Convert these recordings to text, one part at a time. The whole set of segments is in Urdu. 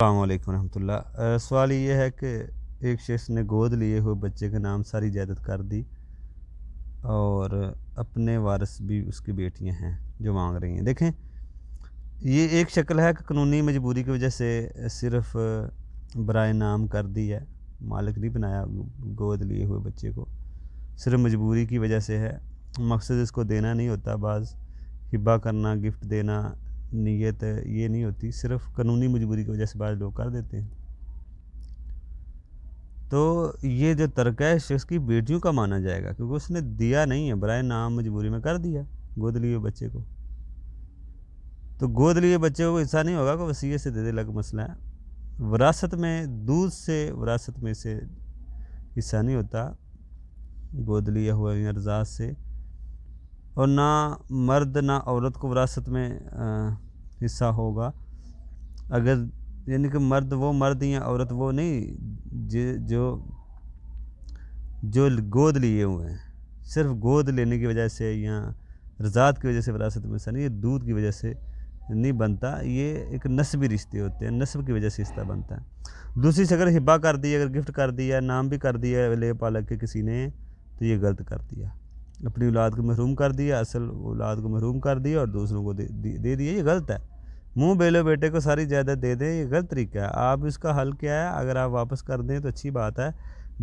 السلام علیکم ورحمۃ اللہ۔ سوال یہ ہے کہ ایک شخص نے گود لیے ہوئے بچے کے نام ساری جائیداد کر دی اور اپنے وارث بھی اس کی بیٹیاں ہیں جو مانگ رہی ہیں۔ دیکھیں، یہ ایک شکل ہے کہ قانونی مجبوری کی وجہ سے صرف برائے نام کر دی ہے، مالک نہیں بنایا گود لیے ہوئے بچے کو، صرف مجبوری کی وجہ سے ہے، مقصد اس کو دینا نہیں ہوتا، بعض ہبہ کرنا، گفٹ دینا، نیت یہ نہیں ہوتی، صرف قانونی مجبوری کی وجہ سے بعض لوگ کر دیتے ہیں۔ تو یہ جو ترک ہے اس شخص کی بیٹیوں کا مانا جائے گا، کیونکہ اس نے دیا نہیں ہے، برائے نام مجبوری میں کر دیا گود لیے ہوئے بچے کو۔ تو گود لیے بچے کو ایسا نہیں ہوگا کہ وصیت سے دے دے، الگ مسئلہ ہے۔ وراثت میں دودھ سے وراثت میں سے حصہ نہیں ہوتا گود لیا ہوا یا رضاعت سے، اور نہ مرد نہ عورت کو وراثت میں حصہ ہوگا، اگر یعنی کہ مرد یا عورت وہ نہیں جو گود لیے ہوئے ہیں، صرف گود لینے کی وجہ سے یا رضاعت کی وجہ سے وراثت میں حصہ نہیں، یہ دودھ کی وجہ سے نہیں بنتا، یہ ایک نسبی رشتے ہوتے ہیں، نسب کی وجہ سے حصہ بنتا ہے۔ دوسری سے اگر ہبہ کر دی، اگر گفٹ کر دیا، نام بھی کر دیا لے پالک کے کسی نے، تو یہ غلط کر دیا، اپنی اولاد کو محروم کر دیا، اصل اولاد کو محروم کر دیا اور دوسروں کو دے دیا، یہ غلط ہے۔ منہ بیلو بیٹے کو ساری جائیداد دے دیں، یہ غلط طریقہ ہے۔ آپ اس کا حل کیا ہے؟ اگر آپ واپس کر دیں تو اچھی بات ہے،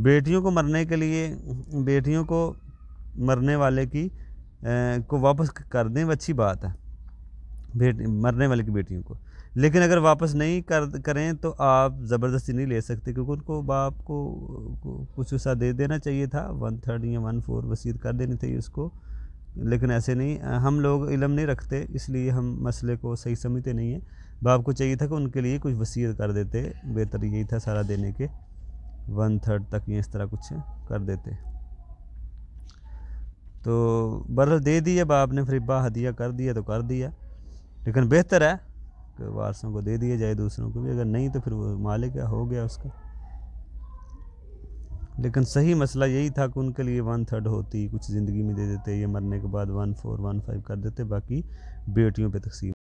بیٹیوں کو مرنے کے لیے، بیٹیوں کو مرنے والے کی کو واپس کر دیں، وہ اچھی بات ہے، مرنے والے کی بیٹیوں کو، لیکن اگر واپس نہیں کریں تو آپ زبردستی نہیں لے سکتے، کیونکہ ان کو باپ کو کچھ حصہ دے دینا چاہیے تھا، 1/3 یا 1/4 وصیت کر دینی تھی اس کو، لیکن ایسے نہیں، ہم لوگ علم نہیں رکھتے، اس لیے ہم مسئلے کو صحیح سمجھتے نہیں ہیں۔ باپ کو چاہیے تھا کہ ان کے لیے کچھ وصیت کر دیتے، بہتر یہی تھا سارا دینے کے، 1/3 تک یا اس طرح کچھ کر دیتے۔ تو برحال دے دیا باپ نے، پھر ہبہ ہدیہ کر دیا تو کر دیا، لیکن بہتر ہے کہ وارثوں کو دے دیا جائے، دوسروں کو بھی، اگر نہیں تو پھر وہ مالک ہے، ہو گیا اس کا۔ لیکن صحیح مسئلہ یہی تھا کہ ان کے لیے 1/3 ہوتی، کچھ زندگی میں دے دیتے، یا مرنے کے بعد 1/4 1/5 کر دیتے، باقی بیٹیوں پہ تقسیم